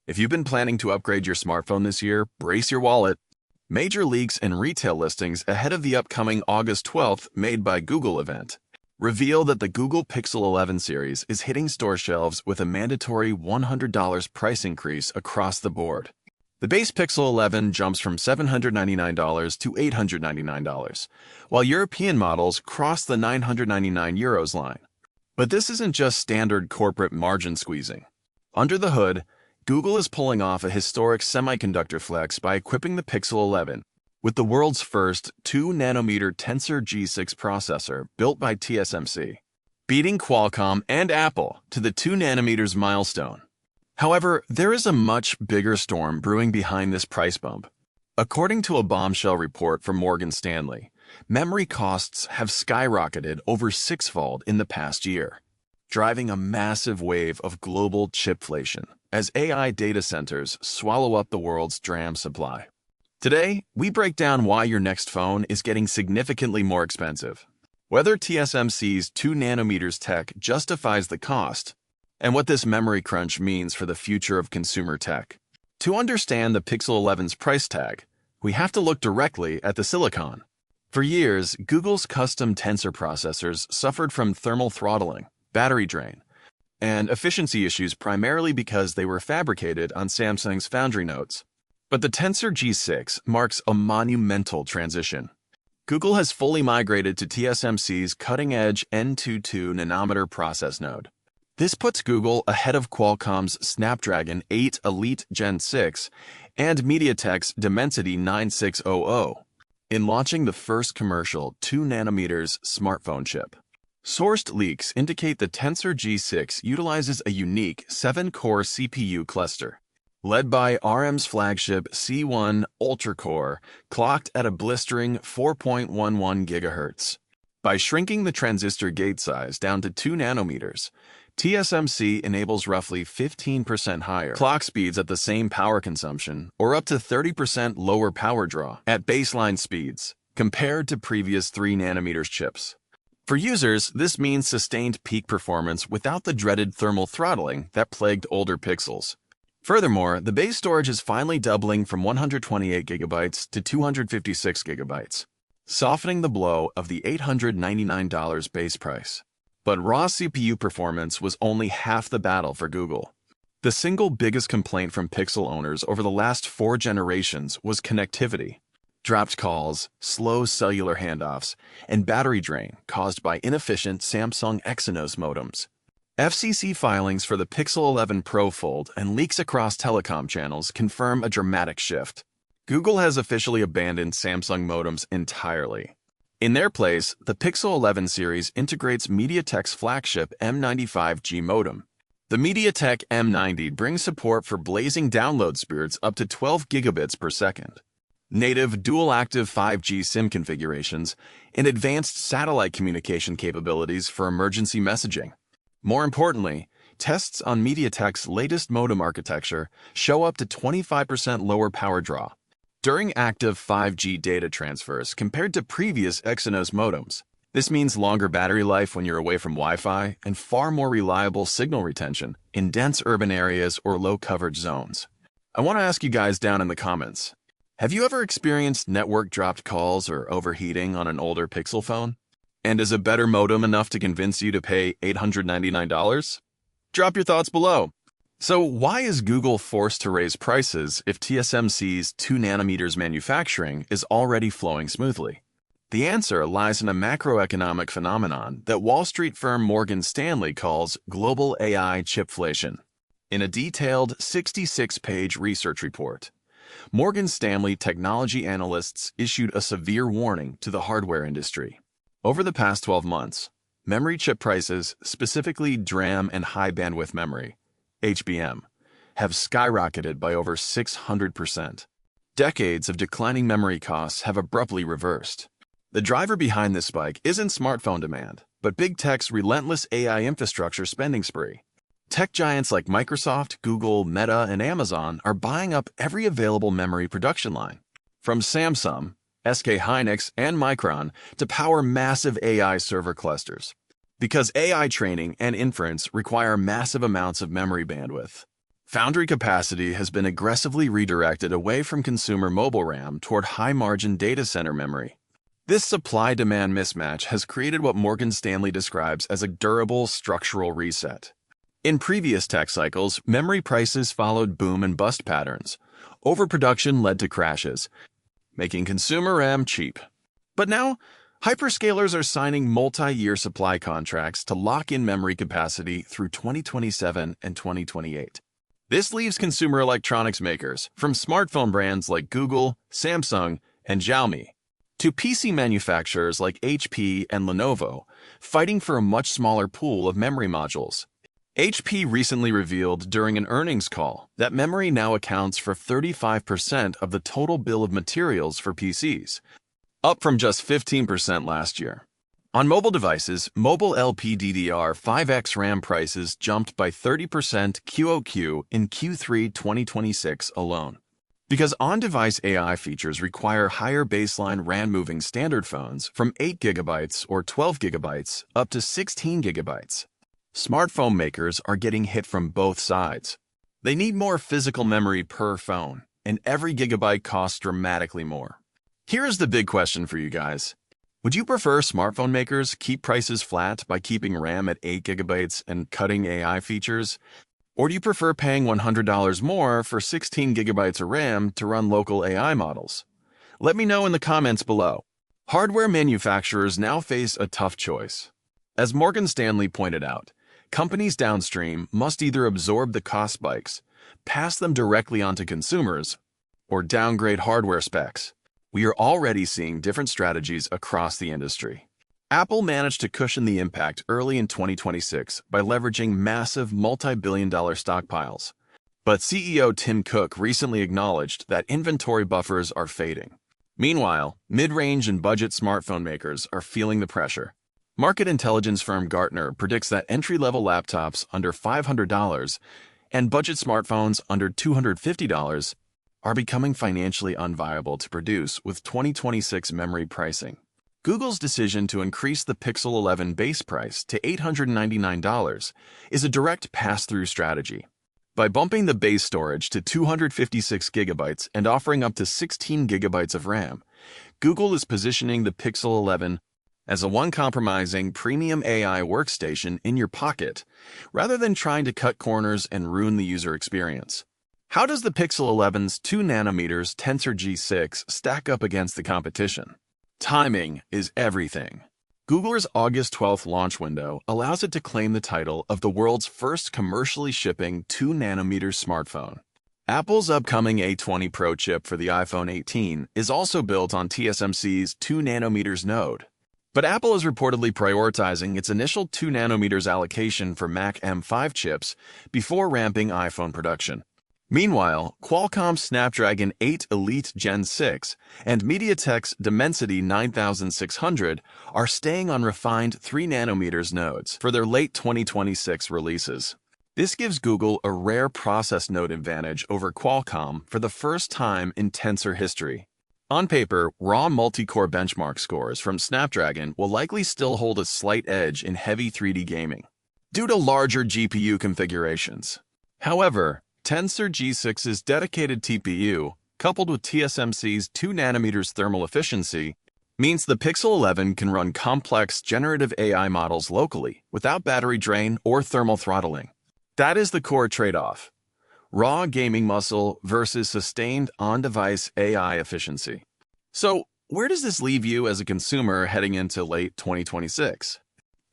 If you've been planning to upgrade your smartphone this year, brace your wallet. Major leaks and retail listings ahead of the upcoming August 12th Made by Google event reveal that the Google Pixel 11 series is hitting store shelves with a mandatory $100 price increase across the board. The base Pixel 11 jumps from $799 to $899, while European models cross the €999 line. But this isn't just standard corporate margin squeezing. Under the hood, Google is pulling off a historic semiconductor flex by equipping the Pixel 11 with the world's first 2nm Tensor G6 processor built by TSMC, beating Qualcomm and Apple to the 2nm milestone. However, there is a much bigger storm brewing behind this price bump. According to a bombshell report from Morgan Stanley, memory costs have skyrocketed over sixfold in the past year, driving a massive wave of global chipflation as AI data centers swallow up the world's DRAM supply. Today, we break down why your next phone is getting significantly more expensive, whether TSMC's 2nm tech justifies the cost, and what this memory crunch means for the future of consumer tech. To understand the Pixel 11's price tag, we have to look directly at the silicon. For years, Google's custom Tensor processors suffered from thermal throttling, battery drain, and efficiency issues primarily because they were fabricated on Samsung's foundry nodes. But the Tensor G6 marks a monumental transition. Google has fully migrated to TSMC's cutting-edge N22nm process node. This puts Google ahead of Qualcomm's Snapdragon 8 Elite Gen 6 and MediaTek's Dimensity 9600 in launching the first commercial 2nm smartphone chip. Sourced leaks indicate the Tensor G6 utilizes a unique 7-core CPU cluster, led by ARM's flagship C1 Ultra-core, clocked at a blistering 4.11 GHz. By shrinking the transistor gate size down to 2nm, TSMC enables roughly 15% higher clock speeds at the same power consumption, or up to 30% lower power draw at baseline speeds, compared to previous 3nm chips. For users, this means sustained peak performance without the dreaded thermal throttling that plagued older Pixels. Furthermore, the base storage is finally doubling from 128GB to 256GB, softening the blow of the $899 base price. But raw CPU performance was only half the battle for Google. The single biggest complaint from Pixel owners over the last 4 generations was connectivity. Dropped calls, slow cellular handoffs, and battery drain caused by inefficient Samsung Exynos modems. FCC filings for the Pixel 11 Pro Fold and leaks across telecom channels confirm a dramatic shift. Google has officially abandoned Samsung modems entirely. In their place, the Pixel 11 series integrates MediaTek's flagship M95G modem. The MediaTek M90 brings support for blazing download speeds up to 12 gigabits per second, native dual-active 5G SIM configurations, and advanced satellite communication capabilities for emergency messaging. More importantly, tests on MediaTek's latest modem architecture show up to 25% lower power draw during active 5G data transfers compared to previous Exynos modems. This means longer battery life when you're away from Wi-Fi and far more reliable signal retention in dense urban areas or low-coverage zones. I want to ask you guys down in the comments, have you ever experienced network dropped calls or overheating on an older Pixel phone? And is a better modem enough to convince you to pay $899? Drop your thoughts below. So why is Google forced to raise prices if TSMC's 2nm manufacturing is already flowing smoothly? The answer lies in a macroeconomic phenomenon that Wall Street firm Morgan Stanley calls global AI chipflation. In a detailed 66-page research report, Morgan Stanley technology analysts issued a severe warning to the hardware industry. Over the past 12 months, memory chip prices, specifically DRAM and high bandwidth memory, HBM, have skyrocketed by over 600%. Decades of declining memory costs have abruptly reversed. The driver behind this spike isn't smartphone demand, but big tech's relentless AI infrastructure spending spree. Tech giants like Microsoft, Google, Meta, and Amazon are buying up every available memory production line, from Samsung, SK Hynix, and Micron to power massive AI server clusters. Because AI training and inference require massive amounts of memory bandwidth, Foundry capacity has been aggressively redirected away from consumer mobile RAM toward high-margin data center memory. This supply-demand mismatch has created what Morgan Stanley describes as a durable structural reset. In previous tech cycles, memory prices followed boom and bust patterns. Overproduction led to crashes, making consumer RAM cheap. But now, hyperscalers are signing multi-year supply contracts to lock in memory capacity through 2027 and 2028. This leaves consumer electronics makers, from smartphone brands like Google, Samsung, and Xiaomi, to PC manufacturers like HP and Lenovo, fighting for a much smaller pool of memory modules. HP recently revealed during an earnings call that memory now accounts for 35% of the total bill of materials for PCs, up from just 15% last year. On mobile devices, mobile LPDDR5X RAM prices jumped by 30% QoQ in Q3 2026 alone. Because on-device AI features require higher baseline RAM-moving standard phones from 8 GB or 12 GB up to 16 GB. Smartphone makers are getting hit from both sides. They need more physical memory per phone, and every gigabyte costs dramatically more. Here is the big question for you guys. Would you prefer smartphone makers keep prices flat by keeping RAM at 8 GB and cutting AI features? Or do you prefer paying $100 more for 16 GB of RAM to run local AI models? Let me know in the comments below. Hardware manufacturers now face a tough choice. As Morgan Stanley pointed out, companies downstream must either absorb the cost spikes, pass them directly onto consumers, or downgrade hardware specs. We are already seeing different strategies across the industry. Apple managed to cushion the impact early in 2026 by leveraging massive multi-billion-dollar stockpiles. But CEO Tim Cook recently acknowledged that inventory buffers are fading. Meanwhile, mid-range and budget smartphone makers are feeling the pressure. Market intelligence firm Gartner predicts that entry-level laptops under $500 and budget smartphones under $250 are becoming financially unviable to produce with 2026 memory pricing. Google's decision to increase the Pixel 11 base price to $899 is a direct pass-through strategy. By bumping the base storage to 256 GB and offering up to 16 GB of RAM, Google is positioning the Pixel 11 as a uncompromising premium AI workstation in your pocket, rather than trying to cut corners and ruin the user experience. How does the Pixel 11's 2nm Tensor G6 stack up against the competition? Timing is everything. Google's August 12th launch window allows it to claim the title of the world's first commercially shipping 2nm smartphone. Apple's upcoming A20 Pro chip for the iPhone 18 is also built on TSMC's 2nm node. But Apple is reportedly prioritizing its initial 2nm allocation for Mac M5 chips before ramping iPhone production. Meanwhile, Qualcomm's Snapdragon 8 Elite Gen 6 and MediaTek's Dimensity 9600 are staying on refined 3nm nodes for their late 2026 releases. This gives Google a rare process node advantage over Qualcomm for the first time in Tensor history. On paper, raw multi-core benchmark scores from Snapdragon will likely still hold a slight edge in heavy 3D gaming, due to larger GPU configurations. However, Tensor G6's dedicated TPU, coupled with TSMC's 2nm thermal efficiency, means the Pixel 11 can run complex generative AI models locally without battery drain or thermal throttling. That is the core trade-off: raw gaming muscle versus sustained on-device AI efficiency. So, where does this leave you as a consumer heading into late 2026?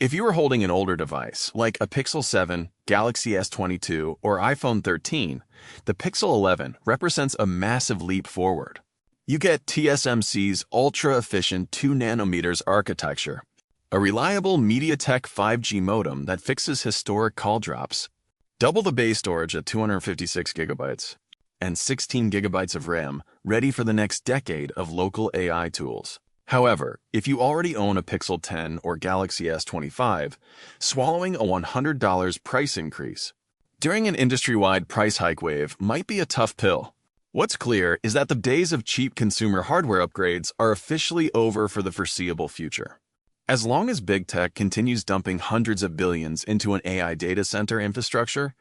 If you are holding an older device, like a Pixel 7, Galaxy S22, or iPhone 13, the Pixel 11 represents a massive leap forward. You get TSMC's ultra-efficient 2nm architecture, a reliable MediaTek 5G modem that fixes historic call drops, double the base storage at 256 GB, and 16 GB of RAM ready for the next decade of local AI tools. However, if you already own a Pixel 10 or Galaxy S25, swallowing a $100 price increase during an industry-wide price hike wave might be a tough pill. What's clear is that the days of cheap consumer hardware upgrades are officially over for the foreseeable future. As long as big tech continues dumping hundreds of billions into an AI data center infrastructure,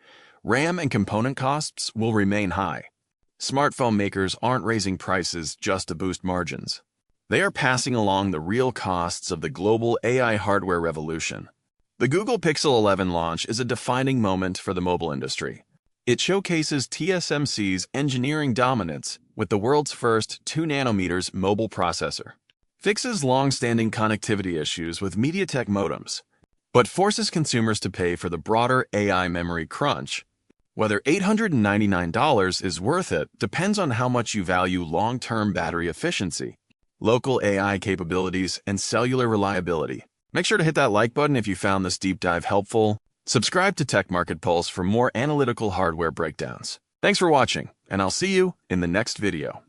RAM and component costs will remain high. Smartphone makers aren't raising prices just to boost margins. They are passing along the real costs of the global AI hardware revolution. The Google Pixel 11 launch is a defining moment for the mobile industry. It showcases TSMC's engineering dominance with the world's first 2nm mobile processor, fixes long-standing connectivity issues with MediaTek modems, but forces consumers to pay for the broader AI memory crunch. Whether $899 is worth it depends on how much you value long-term battery efficiency, local AI capabilities, and cellular reliability. Make sure to hit that like button if you found this deep dive helpful. Subscribe to Tech Market Pulse for more analytical hardware breakdowns. Thanks for watching, and I'll see you in the next video.